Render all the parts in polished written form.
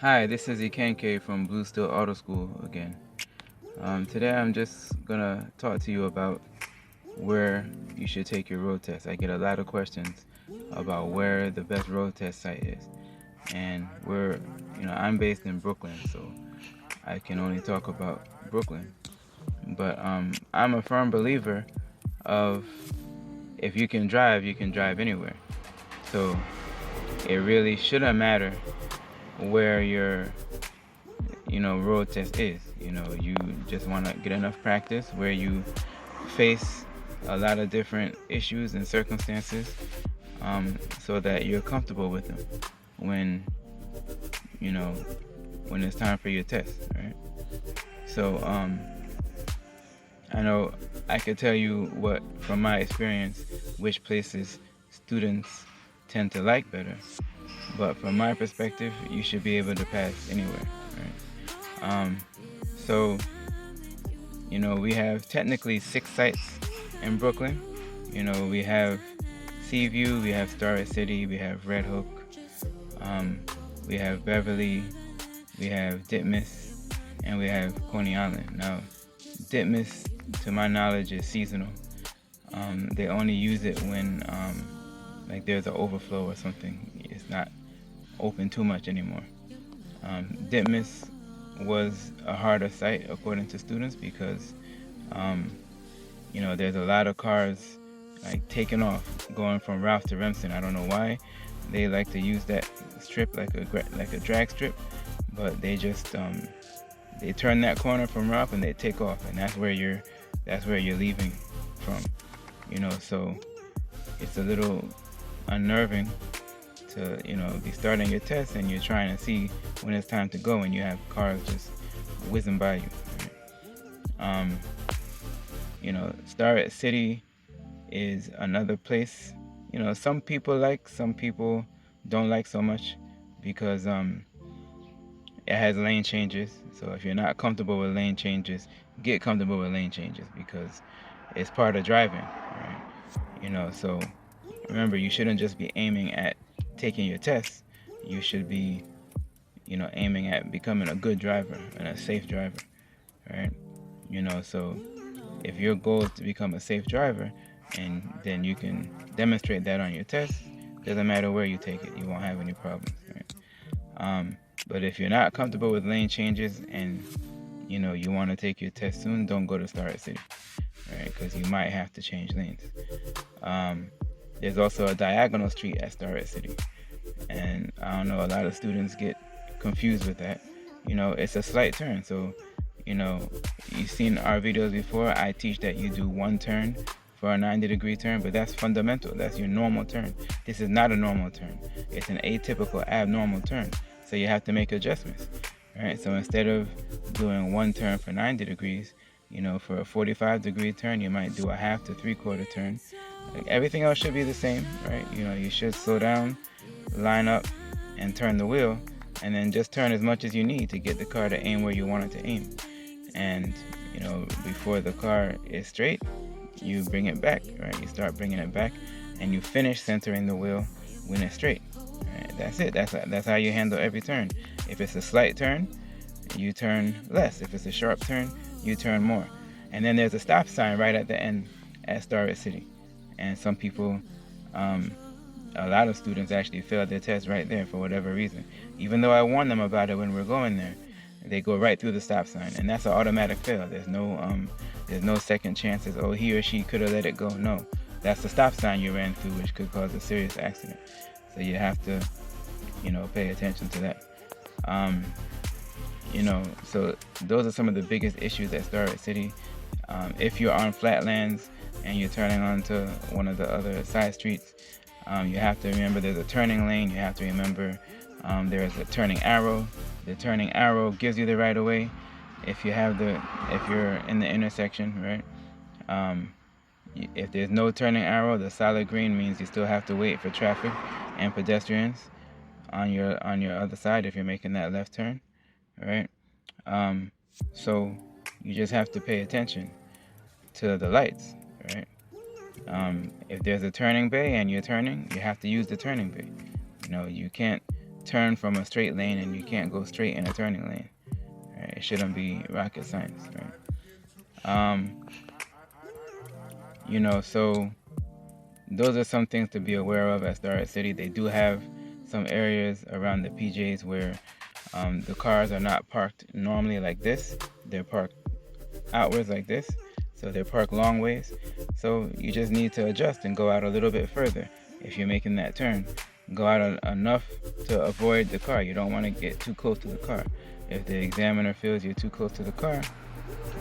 Hi, this is Ikenke from Blue Steel Auto School again. Today I'm just gonna talk to you about where you should take your road test. I get a lot of questions about where the best road test site is, and I'm based in Brooklyn, so I can only talk about Brooklyn. But I'm a firm believer of if you can drive anywhere. So it really shouldn't matter where your road test is. You just want to get enough practice where you face a lot of different issues and circumstances, so that you're comfortable with them when you know when it's time for your test, right? So I know I could tell you what from my experience which places students tend to like better, but from my perspective you should be able to pass anywhere, right? So we have technically 6 sites in Brooklyn. We have Seaview, we have Starrett City, we have Red Hook, we have Beverly, we have Ditmas, and we have Coney Island. Now, Ditmas, to my knowledge, is seasonal. They only use it when like there's an overflow or something. It's not open too much anymore. Ditmas was a harder site according to students because there's a lot of cars like taking off going from Ralph to Remsen. I don't know why they like to use that strip like a drag strip, but they just they turn that corner from Ralph and they take off, and that's where you're leaving from. So it's a little unnerving to be starting your test and you're trying to see when it's time to go and you have cars just whizzing by you, right? Starrett City is another place some people like, some people don't like so much because it has lane changes. So if you're not comfortable with lane changes, get comfortable with lane changes because it's part of driving, right? So remember, you shouldn't just be aiming at taking your test. You should be aiming at becoming a good driver and a safe driver, right? So if your goal is to become a safe driver, and then you can demonstrate that on your test, doesn't matter where you take it, you won't have any problems, right? But if you're not comfortable with lane changes and you want to take your test soon, don't go to Starrett City, right? Because you might have to change lanes. There's also a diagonal street at Starrett City, and I don't know, a lot of students get confused with that. It's a slight turn, so you've seen our videos before. I teach that you do one turn for a 90-degree turn, but that's fundamental. That's your normal turn. This is not a normal turn. It's an atypical, abnormal turn. So you have to make adjustments, right? So instead of doing one turn for 90 degrees, for a 45-degree turn, you might do a half to three-quarter turn. Like, everything else should be the same, right? You should slow down, line up, and turn the wheel, and then just turn as much as you need to get the car to aim where you want it to aim. And before the car is straight, you bring it back, right? You start bringing it back, and you finish centering the wheel when it's straight. Right? That's it. That's how you handle every turn. If it's a slight turn, you turn less. If it's a sharp turn, you turn more. And then there's a stop sign right at the end at Starrett City. And some people, a lot of students actually fail their test right there for whatever reason. Even though I warn them about it when we're going there, they go right through the stop sign, and that's an automatic fail. There's no second chances. Oh, he or she could have let it go. No, that's the stop sign you ran through, which could cause a serious accident. So you have to, pay attention to that. So those are some of the biggest issues at Starrett City. If you're on flatlands and you're turning onto one of the other side streets, you have to remember there's a turning lane. You have to remember there is a turning arrow. The turning arrow gives you the right of way. If you're in the intersection, right? If there's no turning arrow, the solid green means you still have to wait for traffic and pedestrians on your other side if you're making that left turn, right? So you just have to pay attention to the lights, right? If there's a turning bay and you're turning, you have to use the turning bay. You can't turn from a straight lane and you can't go straight in a turning lane. Right? It shouldn't be rocket science, right? So those are some things to be aware of at Starrett City. They do have some areas around the PJs where the cars are not parked normally like this. They're parked outwards like this. So they're parked long ways. So you just need to adjust and go out a little bit further. If you're making that turn, go out enough to avoid the car. You don't want to get too close to the car. If the examiner feels you're too close to the car,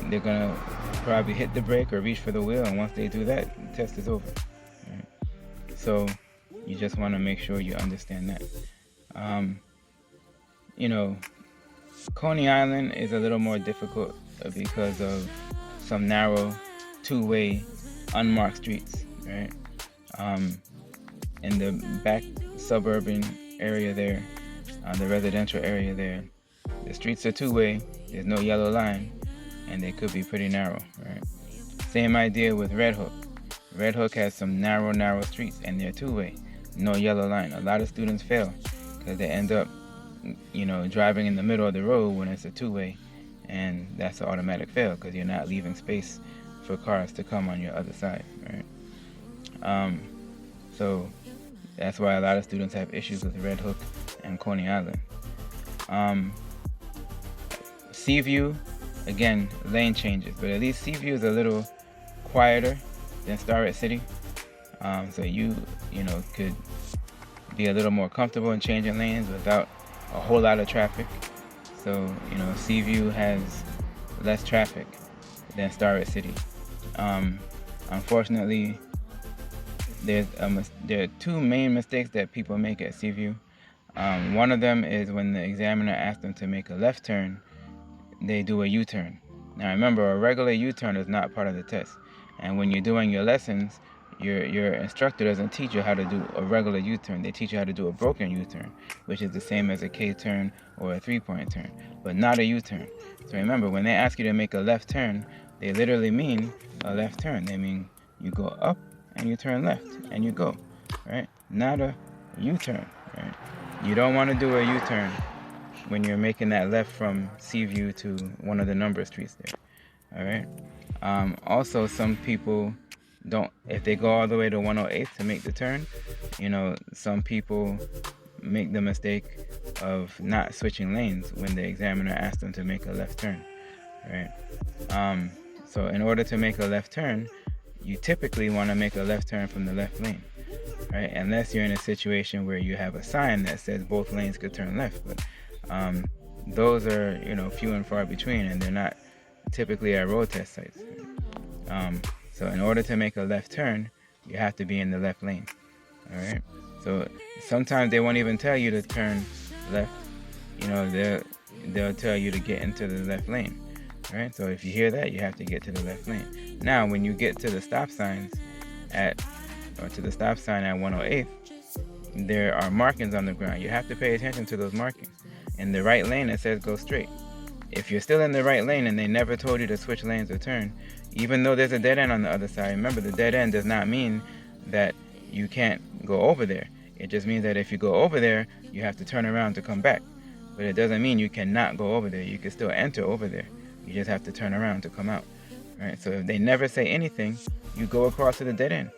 they're going to probably hit the brake or reach for the wheel. And once they do that, the test is over. Right? So you just want to make sure you understand that. Coney Island is a little more difficult because of some narrow two-way unmarked streets, right? In the back suburban area there, the residential area there, the streets are two-way, there's no yellow line, and they could be pretty narrow, right? Same idea with Red Hook. Red Hook has some narrow streets, and they're two-way, no yellow line. A lot of students fail because they end up, driving in the middle of the road when it's a two-way, and that's an automatic fail because you're not leaving space for cars to come on your other side, right? So that's why a lot of students have issues with Red Hook and Coney Island. Seaview, again, lane changes, but at least Seaview is a little quieter than Starrett City, so you could be a little more comfortable in changing lanes without a whole lot of traffic. So Seaview has less traffic than Starrett City. Unfortunately, there are two main mistakes that people make at Seaview. One of them is when the examiner asks them to make a left turn, they do a U-turn. Now remember, a regular U-turn is not part of the test. And when you're doing your lessons, your instructor doesn't teach you how to do a regular U-turn. They teach you how to do a broken U-turn, which is the same as a K-turn or a three-point turn, but not a U-turn. So remember, when they ask you to make a left turn, they literally mean a left turn. They mean you go up and you turn left and you go, right? Not a U-turn, right? You don't want to do a U-turn when you're making that left from Seaview to one of the number streets there, all right? Also, some people don't, if they go all the way to 108th to make the turn, some people make the mistake of not switching lanes when the examiner asks them to make a left turn, right? So in order to make a left turn, you typically want to make a left turn from the left lane, right? Unless you're in a situation where you have a sign that says both lanes could turn left, but those are few and far between, and they're not typically at road test sites. So in order to make a left turn, you have to be in the left lane, all right? So sometimes they won't even tell you to turn left. They'll tell you to get into the left lane, right? So if you hear that, you have to get to the left lane. Now, when you get to the stop signs to the stop sign at 108th, there are markings on the ground. You have to pay attention to those markings. In the right lane, it says go straight. If you're still in the right lane and they never told you to switch lanes or turn, even though there's a dead end on the other side, remember, the dead end does not mean that you can't go over there. It just means that if you go over there, you have to turn around to come back. But it doesn't mean you cannot go over there. You can still enter over there. You just have to turn around to come out, right? So if they never say anything, you go across to the dead end,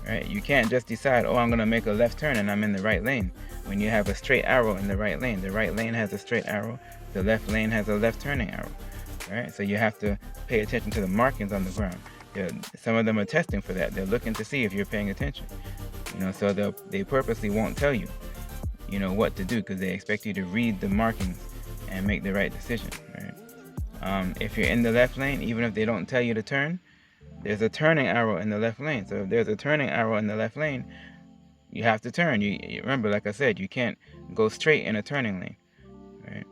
right? You can't just decide, I'm going to make a left turn and I'm in the right lane, when you have a straight arrow in the right lane. The right lane has a straight arrow. The left lane has a left turning arrow, right? So you have to pay attention to the markings on the ground. Some of them are testing for that. They're looking to see if you're paying attention, so they purposely won't tell you, what to do, because they expect you to read the markings and make the right decision, right? If you're in the left lane, even if they don't tell you to turn, there's a turning arrow in the left lane. So if there's a turning arrow in the left lane, you have to turn. You remember, like I said, you can't go straight in a turning lane, right?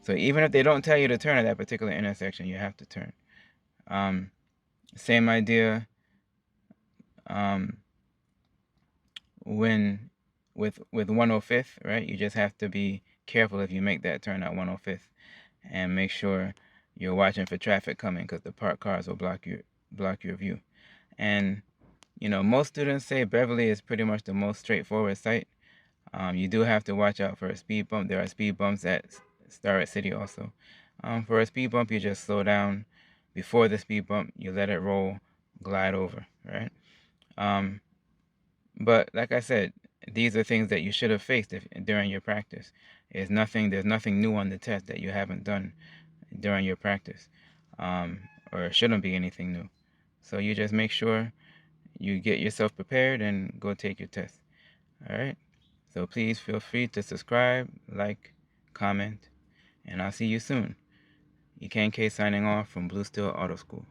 So even if they don't tell you to turn at that particular intersection, you have to turn. Same idea with 105th, right? You just have to be careful if you make that turn at 105th, and make sure you're watching for traffic coming, because the parked cars will block your view. And most students say Beverly is pretty much the most straightforward site. You do have to watch out for a speed bump. There are speed bumps at Starrett City also. For a speed bump, you just slow down before the speed bump. You let it roll, glide over, right? But like I said, these are things that you should have faced during your practice. There's nothing new on the test that you haven't done during your practice, or it shouldn't be anything new. So you just make sure you get yourself prepared and go take your test. All right. So please feel free to subscribe, like, comment, and I'll see you soon. EKNK signing off from Blue Steel Auto School.